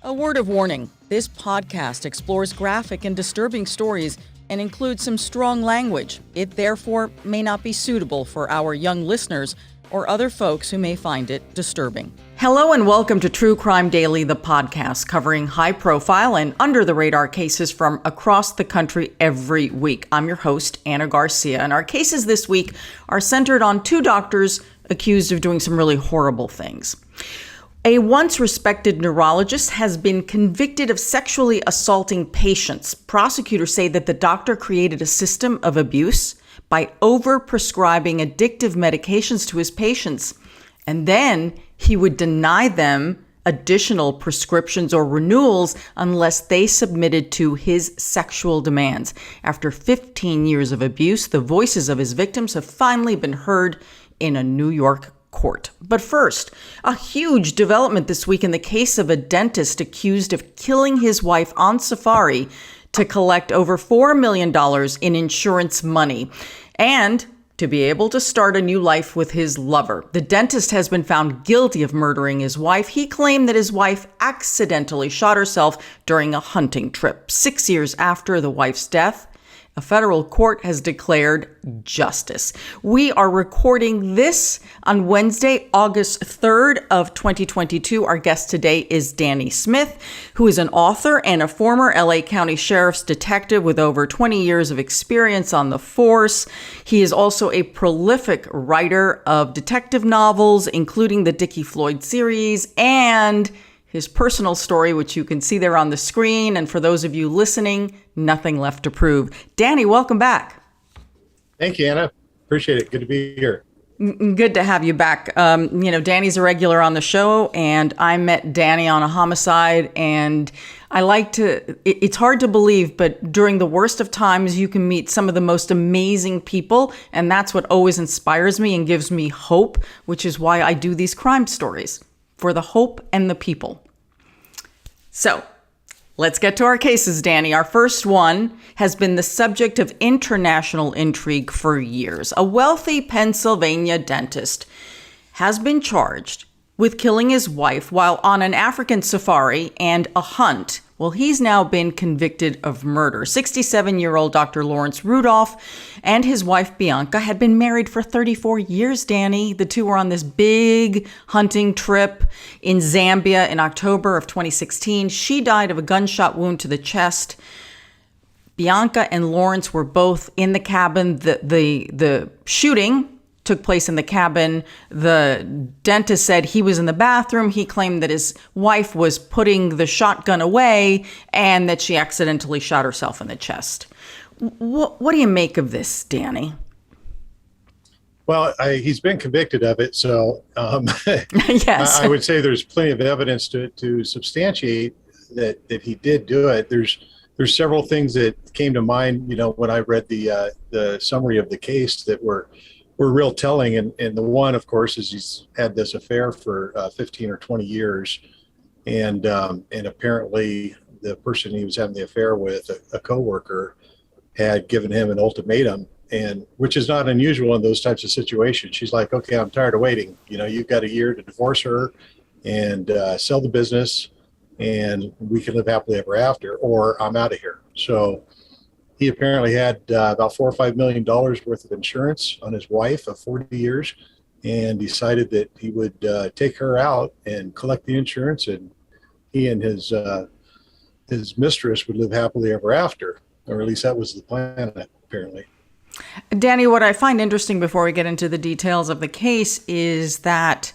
A word of warning, this podcast explores graphic and disturbing stories and includes some strong language. It therefore may not be suitable for our young listeners or other folks who may find it disturbing. Hello and welcome to True Crime Daily, the podcast covering high-profile and under-the-radar cases from across the country every week. I'm your host, Ana Garcia, and our cases this week are centered on two doctors accused of doing some really horrible things. A once respected neurologist has been convicted of sexually assaulting patients. Prosecutors say that the doctor created a system of abuse by overprescribing addictive medications to his patients, and then he would deny them additional prescriptions or renewals unless they submitted to his sexual demands. After 15 years of abuse, the voices of his victims have finally been heard in a New York court. But first, a huge development this week in the case of a dentist accused of killing his wife on safari to collect over $4 million in insurance money and to be able to start a new life with his lover. The dentist has been found guilty of murdering his wife. He claimed that his wife accidentally shot herself during a hunting trip. 6 years after the wife's death, a federal court has declared justice. We are recording this on Wednesday, August 3rd of 2022. Our guest today is Danny Smith, who is an author and a former LA County Sheriff's detective with over 20 years of experience on the force. He is also a prolific writer of detective novels, including the Dickie Floyd series and his personal story, which you can see there on the screen. And for those of you listening, Nothing Left to Prove. Danny, welcome back. Thank you, Anna. Appreciate it. Good to be here. Good to have you back. Danny's a regular on the show, and I met Danny on a homicide, and it's hard to believe, but during the worst of times, you can meet some of the most amazing people, and that's what always inspires me and gives me hope, which is why I do these crime stories, for the hope and the people. So, let's get to our cases, Danny. Our first one has been the subject of international intrigue for years. A wealthy Pennsylvania dentist has been charged with killing his wife while on an African safari and a hunt. Well, he's now been convicted of murder. 67-year-old Dr. Lawrence Rudolph and his wife Bianca had been married for 34 years, Danny. The two were on this big hunting trip in Zambia in October of 2016. She died of a gunshot wound to the chest. Bianca and Lawrence were both in the cabin. The shooting took place in the cabin. The dentist said he was in the bathroom. He claimed that his wife was putting the shotgun away and that she accidentally shot herself in the chest. What do you make of this, Danny? Well, he's been convicted of it, so yes. I would say there's plenty of evidence to substantiate that he did do it. There's several things that came to mind, when I read the summary of the case that were real telling. And the one, of course, is he's had this affair for 15 or 20 years. And apparently the person he was having the affair with, a coworker, had given him an ultimatum, and which is not unusual in those types of situations. She's like, okay, I'm tired of waiting. You've got a year to divorce her and sell the business, and we can live happily ever after, or I'm out of here. So he apparently had about $4 or $5 million worth of insurance on his wife of 40 years, and decided that he would take her out and collect the insurance, and he and his mistress would live happily ever after, or at least that was the plan, apparently. Danny, what I find interesting before we get into the details of the case is that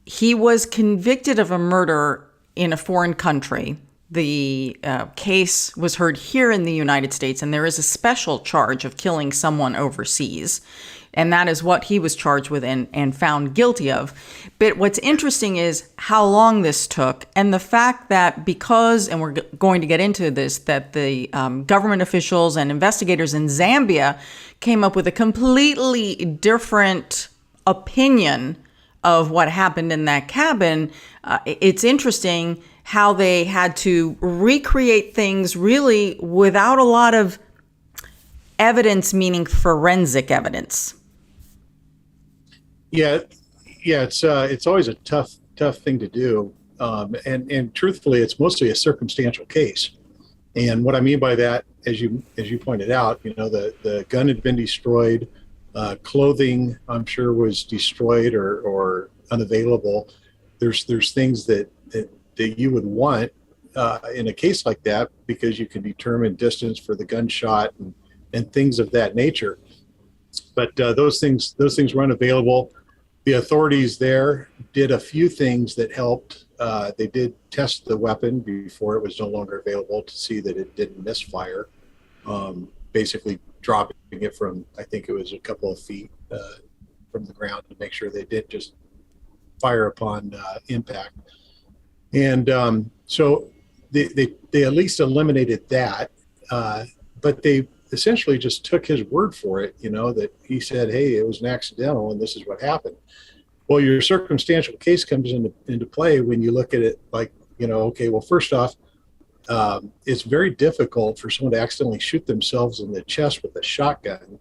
he was convicted of a murder in a foreign country. The case was heard here in the United States, and there is a special charge of killing someone overseas. And that is what he was charged with and found guilty of. But what's interesting is how long this took, and the fact that because, and we're going to get into this, that the government officials and investigators in Zambia came up with a completely different opinion of what happened in that cabin. It's interesting how they had to recreate things really without a lot of evidence, meaning forensic evidence. Yeah, it's always a tough thing to do. And truthfully, it's mostly a circumstantial case. And what I mean by that, as you pointed out, the gun had been destroyed, clothing, I'm sure, was destroyed or unavailable. There's things that you would want in a case like that, because you can determine distance for the gunshot and things of that nature. But those things were unavailable. The authorities there did a few things that helped. They did test the weapon before it was no longer available to see that it didn't misfire. Basically dropping it from, I think it was a couple of feet from the ground to make sure they did just fire upon impact. And so they at least eliminated that, but they essentially just took his word for it, that he said, hey, it was an accidental and this is what happened. Well, your circumstantial case comes into play when you look at it like, okay, well, first off, it's very difficult for someone to accidentally shoot themselves in the chest with a shotgun.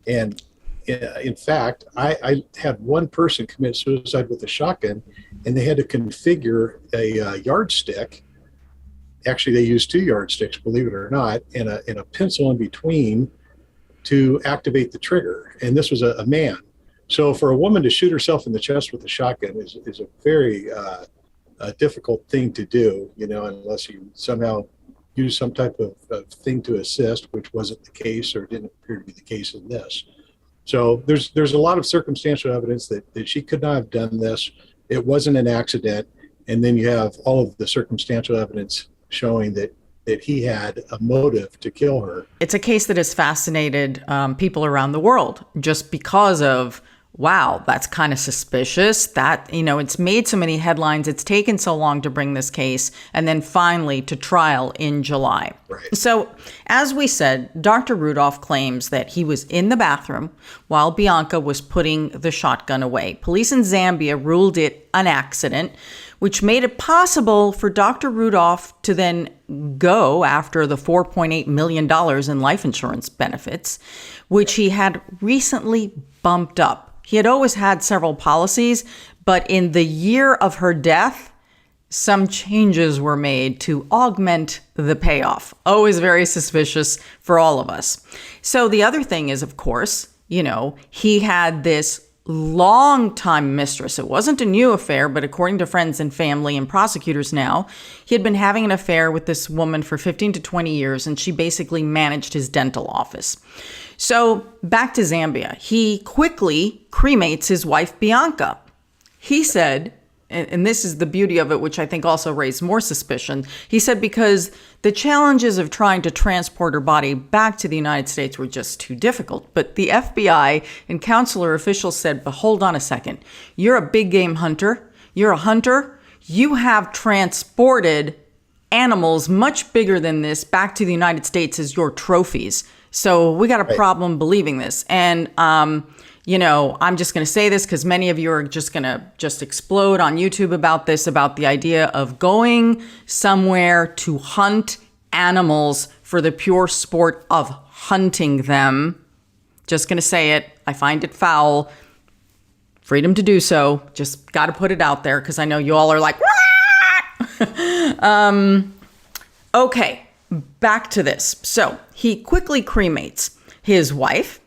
And in fact, I had one person commit suicide with a shotgun, and they had to configure a yardstick. Actually, they used 2 yardsticks, believe it or not, and a pencil in between to activate the trigger. And this was a man. So for a woman to shoot herself in the chest with a shotgun is a very difficult thing to do, unless you somehow use some type of thing to assist, which wasn't the case or didn't appear to be the case in this. So there's a lot of circumstantial evidence that she could not have done this. It wasn't an accident. And then you have all of the circumstantial evidence showing that he had a motive to kill her. It's a case that has fascinated people around the world just because of, wow, that's kind of suspicious. That, it's made so many headlines. It's taken so long to bring this case and then finally to trial in July. Right. So as we said, Dr. Rudolph claims that he was in the bathroom while Bianca was putting the shotgun away. Police in Zambia ruled it an accident, which made it possible for Dr. Rudolph to then go after the $4.8 million in life insurance benefits, which he had recently bumped up. He had always had several policies, but in the year of her death, some changes were made to augment the payoff. Always very suspicious for all of us. So the other thing is, of course, he had this long-time mistress. It wasn't a new affair, but according to friends and family and prosecutors now, he had been having an affair with this woman for 15 to 20 years, and she basically managed his dental office. So back to Zambia, he quickly cremates his wife, Bianca. He said, and this is the beauty of it, which I think also raised more suspicion. He said because the challenges of trying to transport her body back to the United States were just too difficult. But the FBI and consular officials said, but hold on a second. You're a big game hunter. You're a hunter. You have transported animals much bigger than this back to the United States as your trophies. So we got a problem believing this. And, I'm just going to say this because many of you are just going to explode on YouTube about this, about the idea of going somewhere to hunt animals for the pure sport of hunting them. Just going to say it. I find it foul. Freedom to do so. Just got to put it out there because I know you all are like, okay, back to this. So he quickly cremates his wife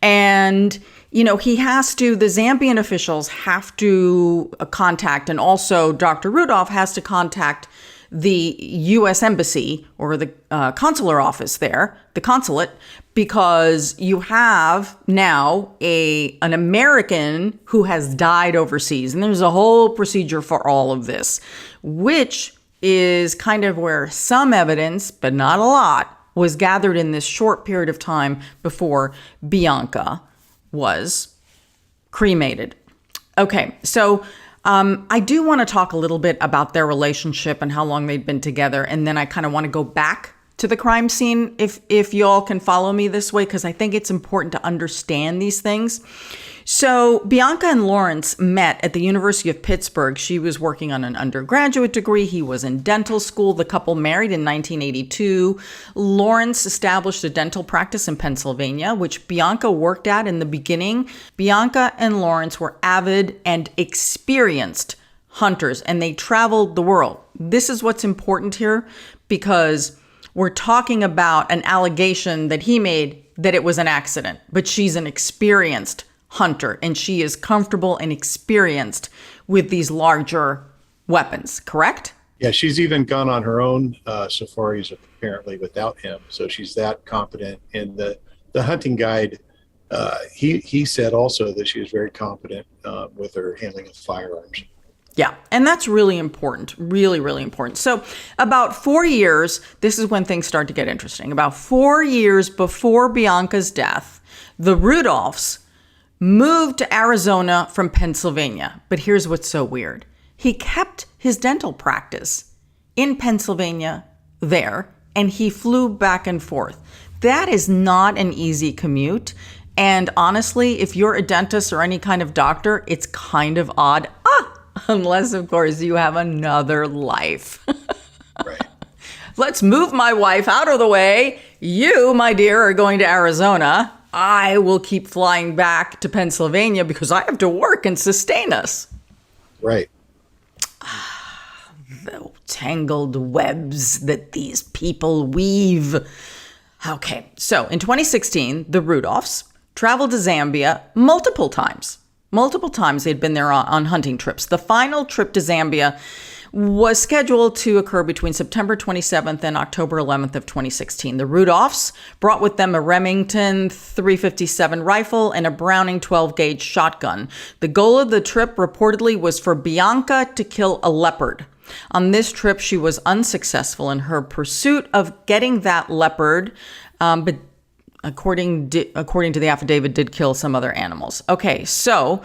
and he has to, the Zambian officials have to contact, and also Dr. Rudolph has to contact the U.S. Embassy or the consular office there, the consulate, because you have now an American who has died overseas. And there's a whole procedure for all of this, which is kind of where some evidence, but not a lot, was gathered in this short period of time before Bianca was cremated. Okay, so I do want to talk a little bit about their relationship and how long they'd been together, and then I kind of want to go back to the crime scene if y'all can follow me this way, because I think it's important to understand these things. So Bianca and Lawrence met at the University of Pittsburgh. She was working on an undergraduate degree. He was in dental school. The couple married in 1982. Lawrence established a dental practice in Pennsylvania, which Bianca worked at in the beginning. Bianca and Lawrence were avid and experienced hunters, and they traveled the world. This is what's important here, because we're talking about an allegation that he made that it was an accident, but she's an experienced hunter, and she is comfortable and experienced with these larger weapons, correct? Yeah, she's even gone on her own safaris apparently without him, so she's that competent. And the hunting guide, he said also that she was very competent with her handling of firearms. Yeah, and that's really important, really, really important. So about 4 years, this is when things start to get interesting. About 4 years before Bianca's death, the Rudolphs moved to Arizona from Pennsylvania. But here's what's so weird. He kept his dental practice in Pennsylvania there, and he flew back and forth. That is not an easy commute. And honestly, if you're a dentist or any kind of doctor, it's kind of odd. Unless, of course, you have another life. Right. Let's move my wife out of the way. You, my dear, are going to Arizona. I will keep flying back to Pennsylvania because I have to work and sustain us. Right. The tangled webs that these people weave. Okay, so in 2016, the Rudolphs traveled to Zambia multiple times. Multiple times they'd been there on hunting trips. The final trip to Zambia was scheduled to occur between September 27th and October 11th of 2016. The Rudolphs brought with them a Remington 357 rifle and a Browning 12-gauge shotgun. The goal of the trip reportedly was for Bianca to kill a leopard. On this trip, she was unsuccessful in her pursuit of getting that leopard, but according to the affidavit, did kill some other animals. Okay, so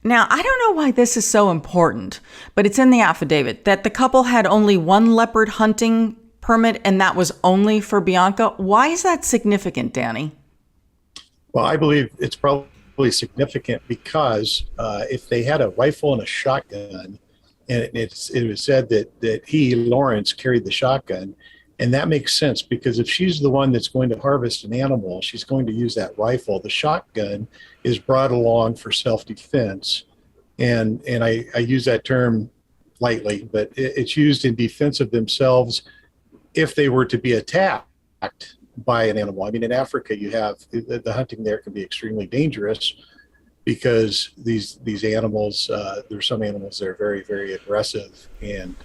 now I don't know why this is so important, but it's in the affidavit that the couple had only one leopard hunting permit, and that was only for Bianca. Why is that significant, Danny? Well, I believe it's probably significant because if they had a rifle and a shotgun, and it was said that Lawrence, carried the shotgun. And that makes sense because if she's the one that's going to harvest an animal, she's going to use that rifle. The shotgun is brought along for self-defense. And I use that term lightly, but it's used in defense of themselves if they were to be attacked by an animal. I mean, in Africa, you have the hunting there can be extremely dangerous because these animals, there's some animals that are very, very aggressive, and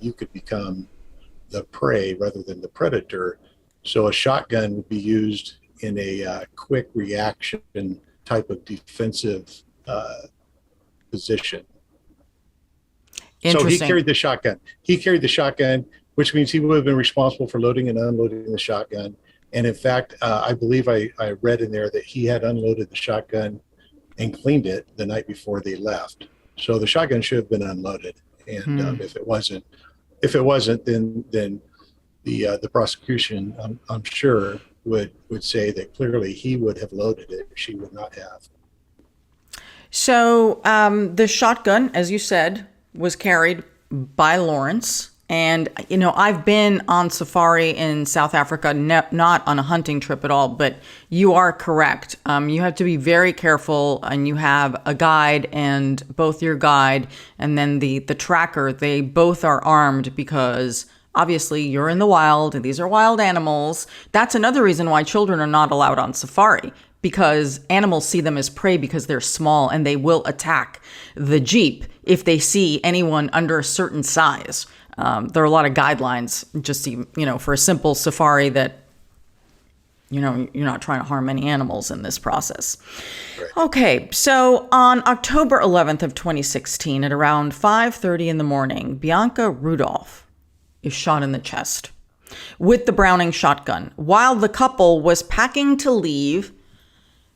you could become the prey rather than the predator. So a shotgun would be used in a quick reaction type of defensive position. So he carried the shotgun. He carried the shotgun, which means he would have been responsible for loading and unloading the shotgun. And in fact, I believe I read in there that he had unloaded the shotgun and cleaned it the night before they left. So the shotgun should have been unloaded. And if it wasn't, then the prosecution, I'm sure, would say that clearly he would have loaded it. She would not have. So the shotgun, as you said, was carried by Lawrence. And, you know, I've been on safari in South Africa, not on a hunting trip at all, but you are correct. You have to be very careful, and you have a guide, and both your guide and then the tracker, they both are armed because obviously you're in the wild and these are wild animals. That's another reason why children are not allowed on safari, because animals see them as prey because they're small and they will attack the Jeep if they see anyone under a certain size. There are a lot of guidelines just, for a simple safari that, you're not trying to harm any animals in this process. Right. Okay, so on October 11th of 2016 at around 5:30 in the morning, Bianca Rudolph is shot in the chest with the Browning shotgun while the couple was packing to leave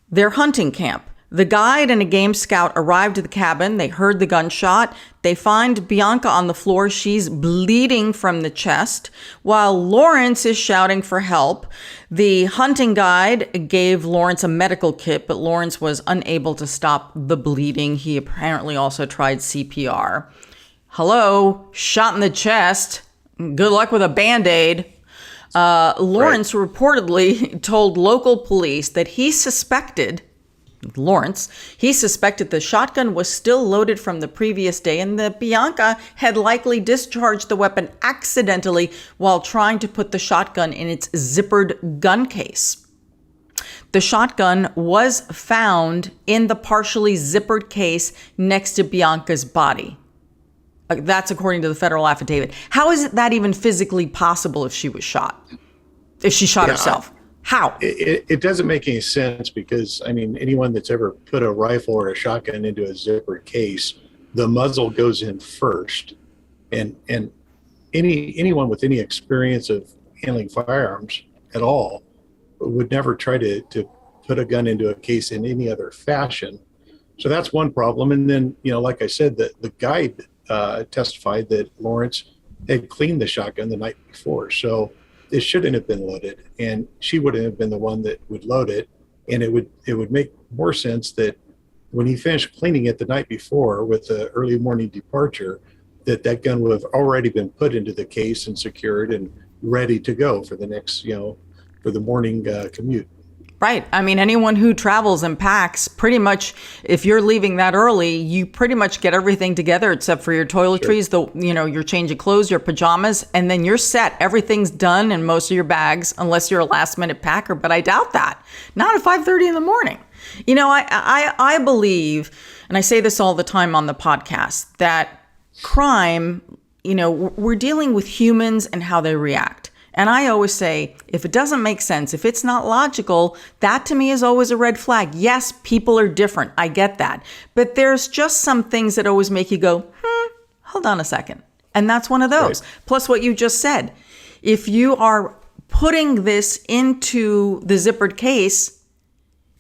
their hunting camp. The guide and a game scout arrived at the cabin. They heard the gunshot. They find Bianca on the floor. She's bleeding from the chest while Lawrence is shouting for help. The hunting guide gave Lawrence a medical kit, but Lawrence was unable to stop the bleeding. He apparently also tried CPR. Hello, shot in the chest. Good luck with a Band-Aid. Lawrence reportedly told local police that he suspected Lawrence, he suspected the shotgun was still loaded from the previous day and that Bianca had likely discharged the weapon accidentally while trying to put the shotgun in its zippered gun case. The shotgun was found in the partially zippered case next to Bianca's body. That's according to the federal affidavit. How is that even physically possible if she was shot? If she shot herself? How? It doesn't make any sense because, I mean, anyone that's ever put a rifle or a shotgun into a zippered case, the muzzle goes in first. And anyone with any experience of handling firearms at all would never try to put a gun into a case in any other fashion. So that's one problem. And then, like I said, the guide testified that Lawrence had cleaned the shotgun the night before. So it shouldn't have been loaded, and she wouldn't have been the one that would load it. And it would make more sense that when he finished cleaning it the night before with the early morning departure, that gun would have already been put into the case and secured and ready to go for the next, for the morning commute. Right. I mean, anyone who travels and packs, pretty much, if you're leaving that early, you pretty much get everything together except for your toiletries, your change of clothes, your pajamas, and then you're set. Everything's done in most of your bags, unless you're a last minute packer. But I doubt that. Not at 5:30 in the morning. I believe, and I say this all the time on the podcast, that crime, we're dealing with humans and how they react. And I always say, if it doesn't make sense, if it's not logical, that to me is always a red flag. Yes, people are different. I get that. But there's just some things that always make you go, hold on a second. And that's one of those. Right. Plus what you just said. If you are putting this into the zippered case,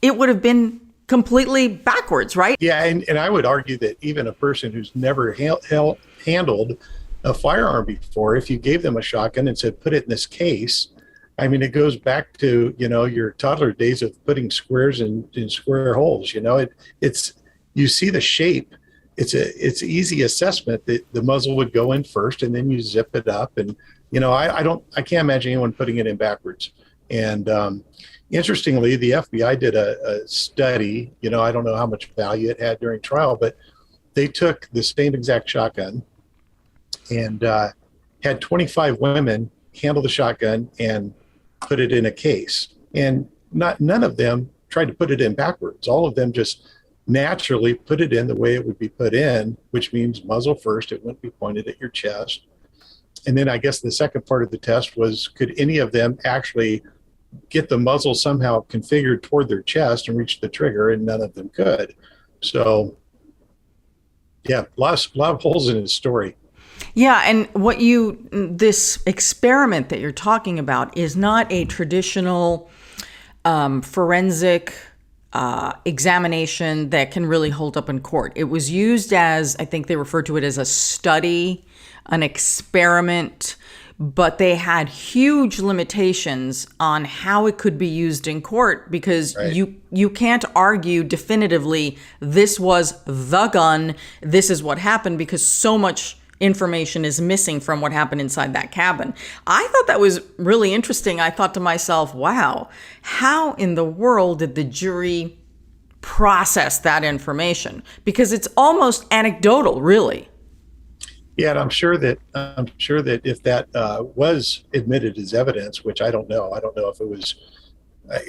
it would have been completely backwards, right? Yeah, and I would argue that even a person who's never handled a firearm before, if you gave them a shotgun and said, put it in this case, I mean, it goes back to, your toddler days of putting squares in square holes. It's you see the shape. It's easy assessment that the muzzle would go in first and then you zip it up. And, I can't imagine anyone putting it in backwards. And interestingly, the FBI did a study, I don't know how much value it had during trial, but they took the same exact shotgun and had 25 women handle the shotgun and put it in a case. And none of them tried to put it in backwards. All of them just naturally put it in the way it would be put in, which means muzzle first. It wouldn't be pointed at your chest. And then I guess the second part of the test was, could any of them actually get the muzzle somehow configured toward their chest and reach the trigger? And none of them could. So, yeah, a lot of holes in his story. Yeah, and this experiment that you're talking about is not a traditional forensic examination that can really hold up in court. It was used as, I think they referred to it as a study, an experiment, but they had huge limitations on how it could be used in court because right. you can't argue definitively this was the gun, this is what happened, because so much information is missing from what happened inside that cabin. I thought that was really interesting. I thought to myself, wow, how in the world did the jury process that information? Because it's almost anecdotal, really. Yeah, and I'm sure that if that was admitted as evidence, which I don't know if it was.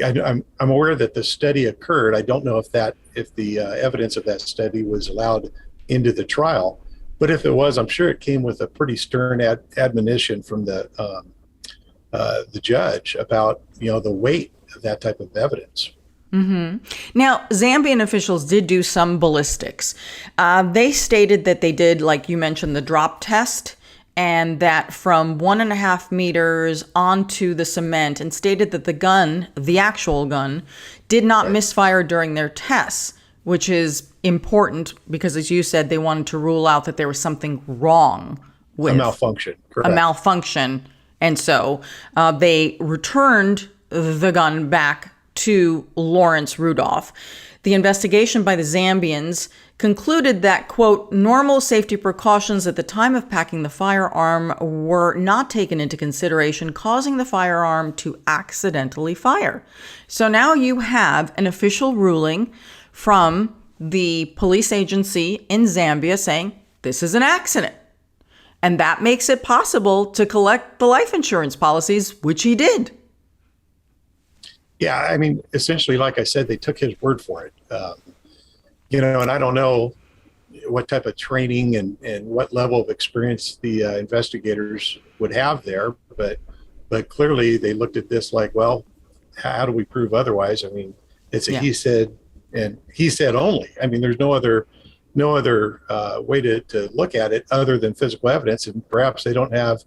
I'm aware that the study occurred. I don't know if the evidence of that study was allowed into the trial. But if it was, I'm sure it came with a pretty stern admonition from the judge about the weight of that type of evidence. Mm-hmm. Now, Zambian officials did do some ballistics. They stated that they did, like you mentioned, the drop test, and that from 1.5 meters onto the cement, and stated that the gun, the actual gun, did not right. misfire during their tests, which is important because, as you said, they wanted to rule out that there was something wrong with a malfunction. Correct. A malfunction. And so they returned the gun back to Lawrence Rudolph. The investigation by the Zambians concluded that, quote, normal safety precautions at the time of packing the firearm were not taken into consideration, causing the firearm to accidentally fire. So now you have an official ruling from the police agency in Zambia saying this is an accident. And that makes it possible to collect the life insurance policies, which he did. Yeah, I mean, essentially, like I said, they took his word for it. And I don't know what type of training and what level of experience the investigators would have there, but clearly they looked at this like, well, how do we prove otherwise? I mean, it's a he said, and he said only. I mean, there's no other way to look at it other than physical evidence, and perhaps they don't have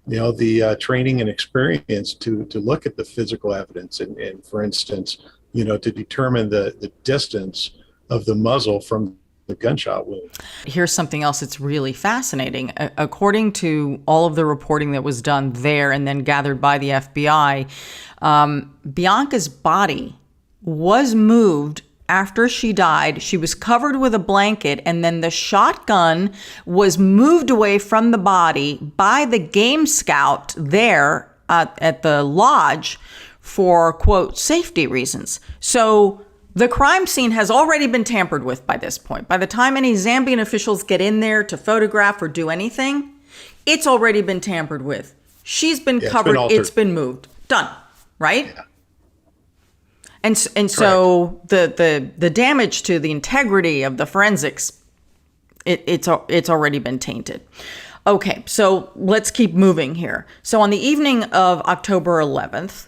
the training and experience to look at the physical evidence and for instance to determine the distance of the muzzle from the gunshot wound. Here's something else that's really fascinating. According to all of the reporting that was done there and then gathered by the FBI, Bianca's body was moved after she died. She was covered with a blanket, and then the shotgun was moved away from the body by the game scout there at the lodge for, quote, safety reasons. So the crime scene has already been tampered with by this point. By the time any Zambian officials get in there to photograph or do anything, it's already been tampered with. She's been covered, it's been moved. Done, right? Yeah. And so the damage to the integrity of the forensics, it's already been tainted. Okay, so let's keep moving here. So on the evening of October 11th,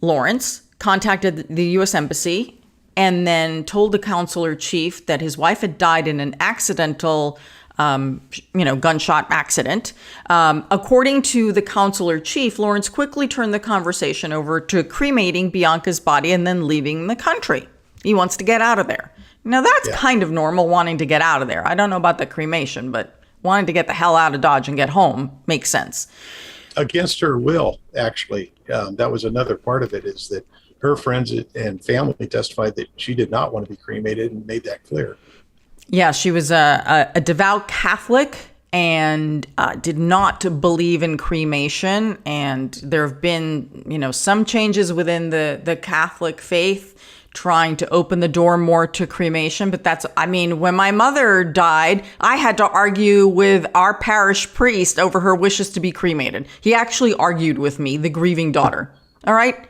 Lawrence contacted the U.S. Embassy and then told the consular chief that his wife had died in an accidental gunshot accident. According to the consular chief, Lawrence quickly turned the conversation over to cremating Bianca's body and then leaving the country. He wants to get out of there. Now, that's kind of normal, wanting to get out of there. I don't know about the cremation, but wanting to get the hell out of Dodge and get home makes sense. Against her will, actually. That was another part of it, is that her friends and family testified that she did not want to be cremated and made that clear. Yeah, she was a devout Catholic and did not believe in cremation. And there have been, some changes within the Catholic faith trying to open the door more to cremation. But when my mother died, I had to argue with our parish priest over her wishes to be cremated. He actually argued with me, the grieving daughter. All right.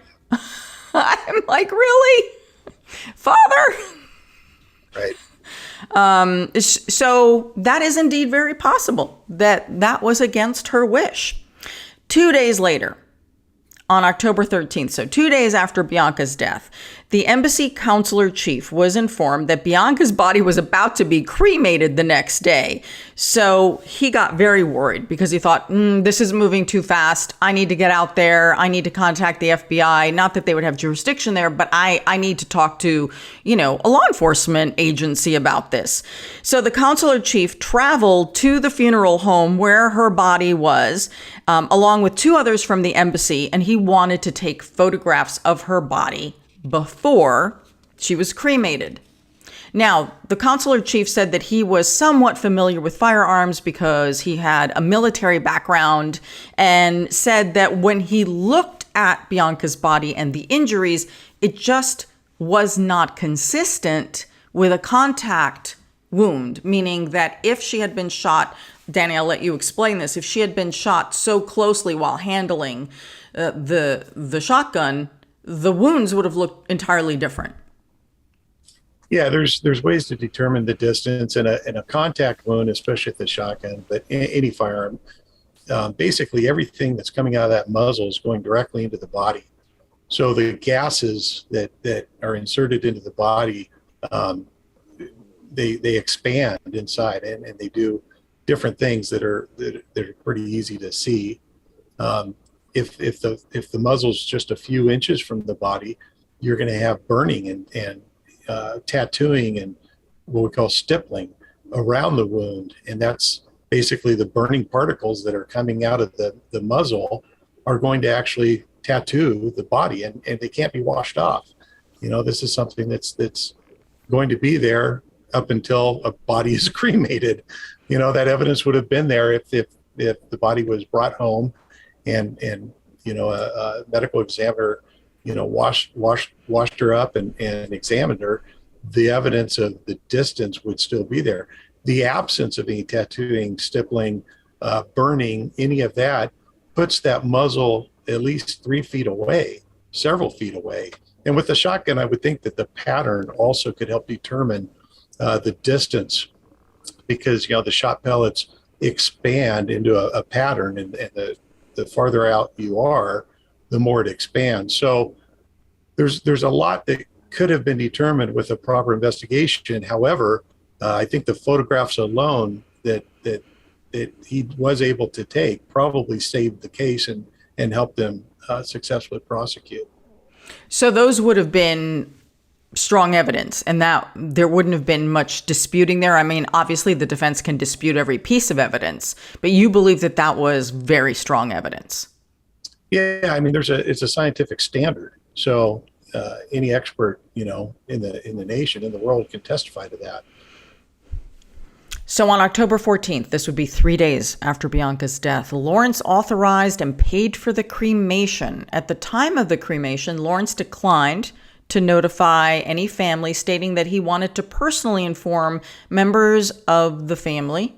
I'm like, really? Father? Right. So that is indeed very possible that was against her wish. 2 days later, on October 13th, so 2 days after Bianca's death, the embassy consular chief was informed that Bianca's body was about to be cremated the next day. So he got very worried because he thought, this is moving too fast. I need to get out there. I need to contact the FBI. Not that they would have jurisdiction there, but I need to talk to, a law enforcement agency about this. So the consular chief traveled to the funeral home where her body was, along with two others from the embassy, and he wanted to take photographs of her body before she was cremated. Now, the consular chief said that he was somewhat familiar with firearms because he had a military background, and said that when he looked at Bianca's body and the injuries, it just was not consistent with a contact wound, meaning that if she had been shot, Danny, I'll let you explain this, if she had been shot so closely while handling the shotgun, the wounds would have looked entirely different. Yeah, there's ways to determine the distance in a contact wound, especially with the shotgun, but any firearm. Basically, everything that's coming out of that muzzle is going directly into the body. So the gases that are inserted into the body, they expand inside, and they do different things that are pretty easy to see. If the muzzle's just a few inches from the body, you're going to have burning and tattooing and what we call stippling around the wound, and that's basically the burning particles that are coming out of the muzzle are going to actually tattoo the body, and they can't be washed off. This is something that's going to be there up until a body is cremated. That evidence would have been there if the body was brought home and a medical examiner washed her up and examined her, the evidence of the distance would still be there. The absence of any tattooing, stippling, burning, any of that puts that muzzle at least 3 feet away, several feet away. And with the shotgun, I would think that the pattern also could help determine the distance, because the shot pellets expand into a pattern, and the farther out you are, the more it expands. So there's a lot that could have been determined with a proper investigation. However, I think the photographs alone that he was able to take probably saved the case and helped them successfully prosecute. So those would have been strong evidence, and that there wouldn't have been much disputing there. I mean, obviously the defense can dispute every piece of evidence, but you believe that that was very strong evidence. Yeah, I mean, it's a scientific standard. So any expert, in the nation, in the world, can testify to that. So on October 14th, this would be 3 days after Bianca's death, Lawrence authorized and paid for the cremation. At the time of the cremation, Lawrence declined to notify any family, stating that he wanted to personally inform members of the family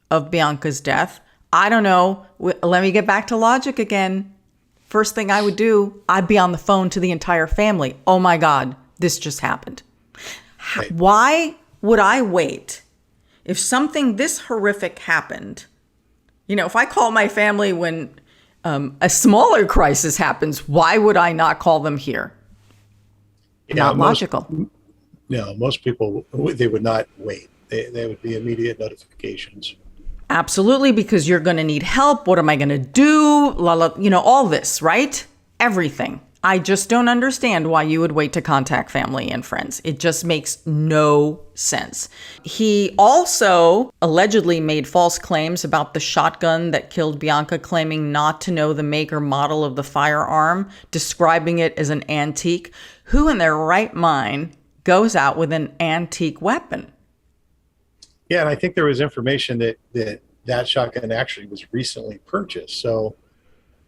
of Bianca's death. I don't know. Let me get back to logic again. First thing I would do, I'd be on the phone to the entire family. Oh my God, this just happened. Right. Why would I wait? If something this horrific happened, if I call my family when a smaller crisis happens, why would I not call them here? Yeah, Not logical. Most people, they would not wait. They would be immediate notifications. Absolutely, because you're going to need help. What am I going to do? All this, right? Everything. I just don't understand why you would wait to contact family and friends. It just makes no sense. He also allegedly made false claims about the shotgun that killed Bianca, claiming not to know the make or model of the firearm, describing it as an antique. Who in their right mind goes out with an antique weapon? Yeah, and I think there was information that shotgun actually was recently purchased. So,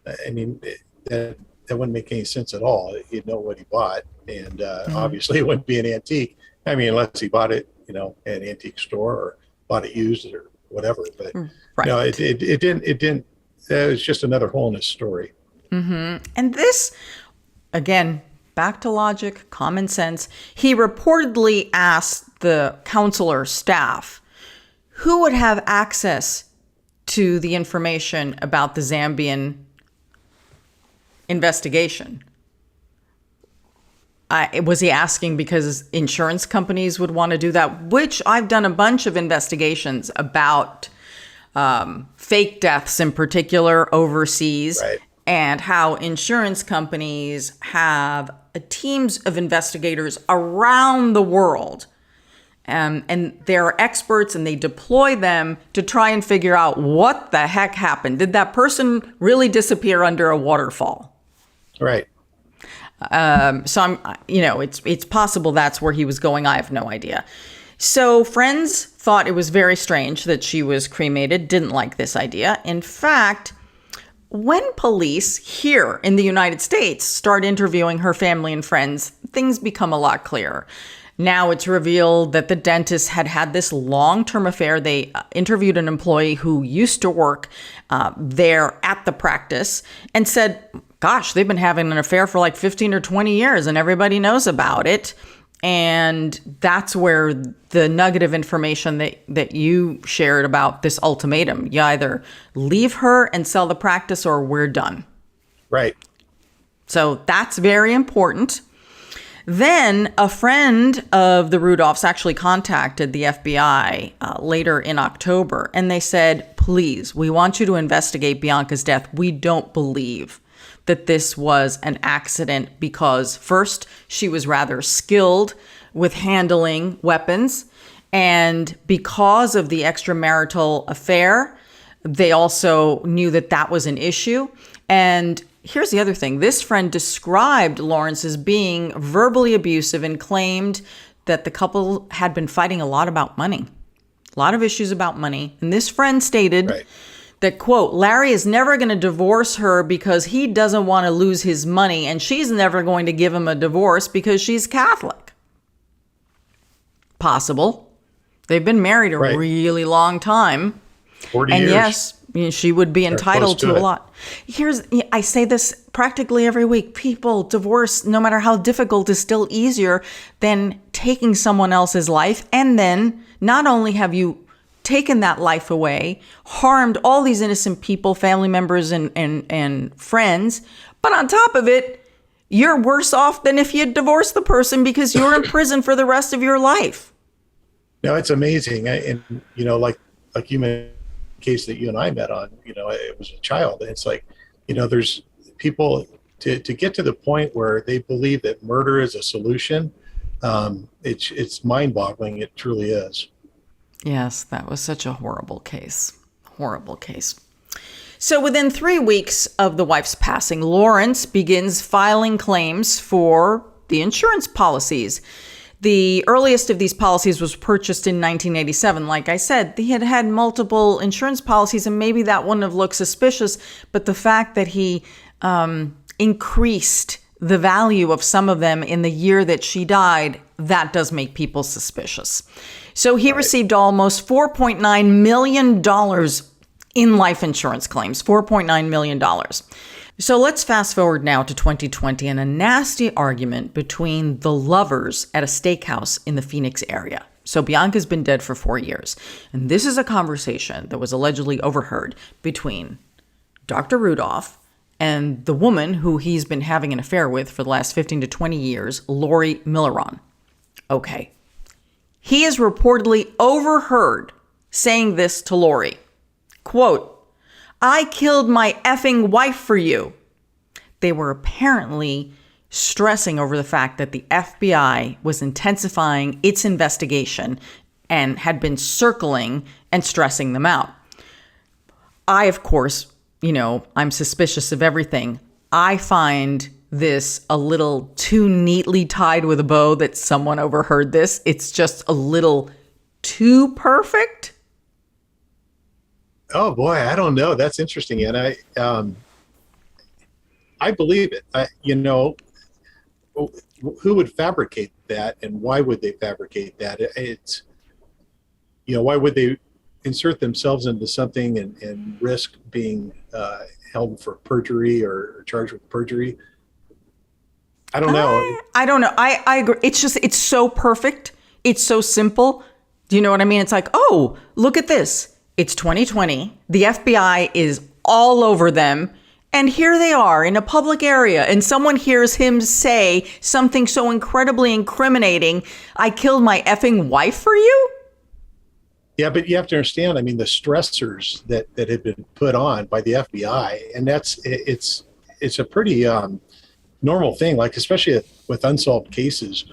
I mean, that wouldn't make any sense at all. He'd know what he bought, and obviously it wouldn't be an antique. I mean, unless he bought it, at an antique store or bought it used or whatever. But right. It didn't. It was just another hole in his story. Mm-hmm. And this, again, back to logic, common sense. He reportedly asked the counselor staff who would have access to the information about the Zambian investigation. Was he asking because insurance companies would want to do that? Which I've done a bunch of investigations about fake deaths in particular overseas, right, and how insurance companies have teams of investigators around the world. And they're experts, and they deploy them to try and figure out what the heck happened. Did that person really disappear under a waterfall? Right. So I'm, it's possible that's where he was going. I have no idea. So friends thought it was very strange that she was cremated, didn't like this idea. In fact, when police here in the United States start interviewing her family and friends, things become a lot clearer. Now it's revealed that the dentist had this long-term affair. They interviewed an employee who used to work there at the practice and said, gosh, they've been having an affair for like 15 or 20 years and everybody knows about it. And that's where the nugget of information that you shared about this ultimatum, you either leave her and sell the practice or we're done. Right. So that's very important. Then a friend of the Rudolphs actually contacted the FBI later in October, and they said, please, we want you to investigate Bianca's death. We don't believe that this was an accident because, first, she was rather skilled with handling weapons, and because of the extramarital affair, they also knew that that was an issue. And here's the other thing. This friend described Lawrence as being verbally abusive and claimed that the couple had been fighting a lot about money, a lot of issues about money. And this friend stated that, quote, Larry is never going to divorce her because he doesn't want to lose his money, and she's never going to give him a divorce because she's Catholic. Possible. They've been married a really long time. 40 and years. Yes, she would be entitled to a lot. I say this practically every week. People, divorce, no matter how difficult, is still easier than taking someone else's life. And then not only have you taken that life away, harmed all these innocent people, family members and friends, but on top of it, you're worse off than if you had divorced the person because you're in prison for the rest of your life. No, it's amazing. And, like you mentioned, the case that you and I met on, it was a child. It's like, there's people to get to the point where they believe that murder is a solution. It's mind-boggling. It truly is. Yes, that was such a horrible case. Horrible case. So within 3 weeks of the wife's passing, Lawrence begins filing claims for the insurance policies. The earliest of these policies was purchased in 1987. Like I said, he had had multiple insurance policies, and maybe that wouldn't have looked suspicious. But the fact that he increased the value of some of them in the year that she died, that does make people suspicious. So he received almost $4.9 million in life insurance claims, $4.9 million. So let's fast forward now to 2020 and a nasty argument between the lovers at a steakhouse in the Phoenix area. So Bianca's been dead for 4 years. And this is a conversation that was allegedly overheard between Dr. Rudolph and the woman who he's been having an affair with for the last 15 to 20 years, Lori Milleron. Okay. He is reportedly overheard saying this to Lori. Quote, I killed my effing wife for you. They were apparently stressing over the fact that the FBI was intensifying its investigation and had been circling and stressing them out. I, of course, I'm suspicious of everything. I find this a little too neatly tied with a bow that someone overheard this. It's just a little too perfect. Oh boy, I don't know. That's interesting, and I believe it. Who would fabricate that, and why would they fabricate that? It's why would they insert themselves into something and risk being held for perjury or charged with perjury? I don't know. I don't know. I agree. It's so perfect. It's so simple. Do you know what I mean? It's like, oh, look at this. It's 2020. The FBI is all over them. And here they are in a public area. And someone hears him say something so incredibly incriminating. I killed my effing wife for you? Yeah, but you have to understand, the stressors that have been put on by the FBI, and it's a pretty normal thing, like especially with unsolved cases,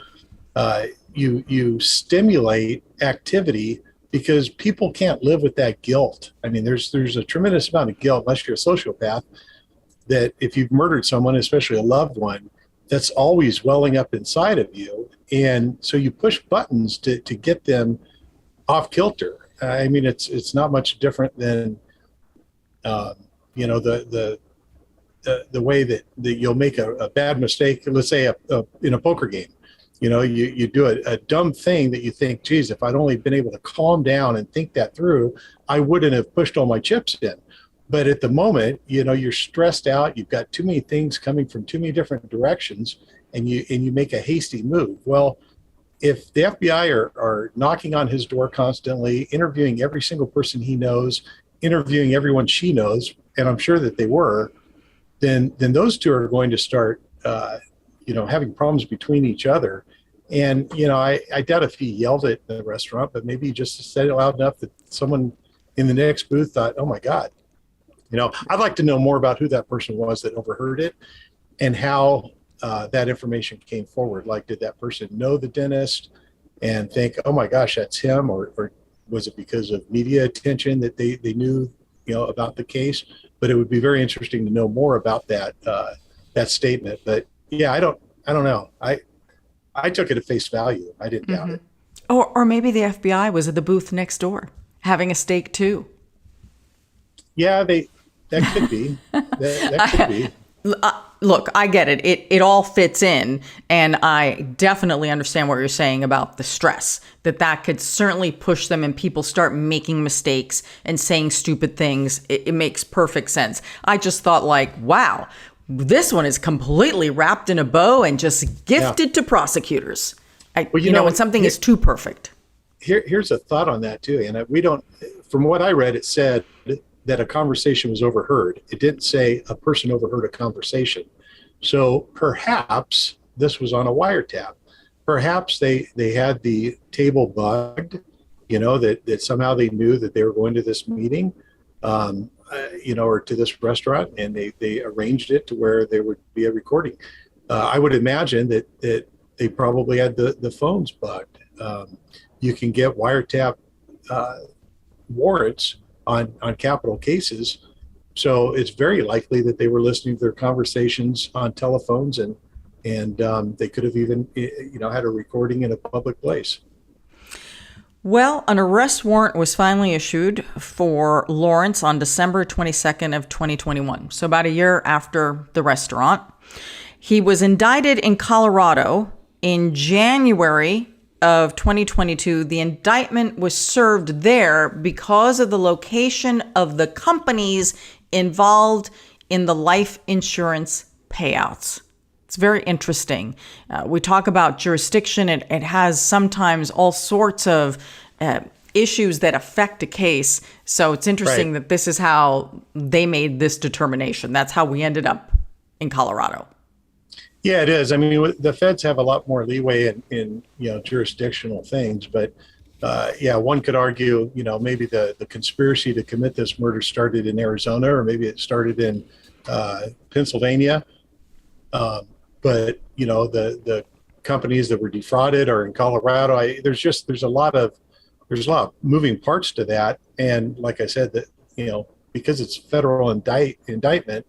you stimulate activity because people can't live with that guilt. There's a tremendous amount of guilt, unless you're a sociopath, that if you've murdered someone, especially a loved one, that's always welling up inside of you. And so you push buttons to get them off kilter. It's not much different than, the way that you'll make a bad mistake. Let's say in a poker game, you do a dumb thing that you think, geez, if I'd only been able to calm down and think that through, I wouldn't have pushed all my chips in. But at the moment, you're stressed out. You've got too many things coming from too many different directions, and you make a hasty move. Well, if the FBI are knocking on his door constantly, interviewing every single person he knows, interviewing everyone she knows, and I'm sure that they were, then those two are going to start, having problems between each other. And, I doubt if he yelled it in the restaurant, but maybe he just said it loud enough that someone in the next booth thought, oh my God. I'd like to know more about who that person was that overheard it and how that information came forward. Like, did that person know the dentist and think, oh my gosh, that's him? Or was it because of media attention that they knew, about the case? But it would be very interesting to know more about that statement. But yeah, I don't know. I took it at face value. I didn't doubt it. Or maybe the FBI was at the booth next door having a steak too. Yeah, that could be. That could be. Look, I get it. It all fits in. And I definitely understand what you're saying about the stress, that could certainly push them and people start making mistakes and saying stupid things. It makes perfect sense. I just thought like, wow, this one is completely wrapped in a bow and just gifted to prosecutors. When something is too perfect. Here's a thought on that too. And from what I read, it said that a conversation was overheard. It didn't say a person overheard a conversation. So perhaps this was on a wiretap. Perhaps they had the table bugged, that somehow they knew that they were going to this meeting, or to this restaurant, and they arranged it to where there would be a recording. I would imagine that they probably had the phones bugged. You can get wiretap warrants on capital cases. So it's very likely that they were listening to their conversations on telephones and they could have even, had a recording in a public place. Well, an arrest warrant was finally issued for Lawrence on December 22nd of 2021. So about a year after the restaurant. He was indicted in Colorado in January of 2022. The indictment was served there because of the location of the companies involved in the life insurance payouts. It's very interesting. We talk about jurisdiction. It has sometimes all sorts of issues that affect a case. So it's interesting that this is how they made this determination. That's how we ended up in Colorado. Yeah, it is. I mean, the feds have a lot more leeway in jurisdictional things, but one could argue, maybe the conspiracy to commit this murder started in Arizona, or maybe it started in Pennsylvania. But the companies that were defrauded are in Colorado. There's a lot of moving parts to that, and like I said, that because it's federal indictment.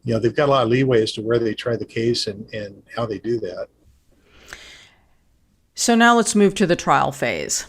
They've got a lot of leeway as to where they try the case and how they do that. So now let's move to the trial phase.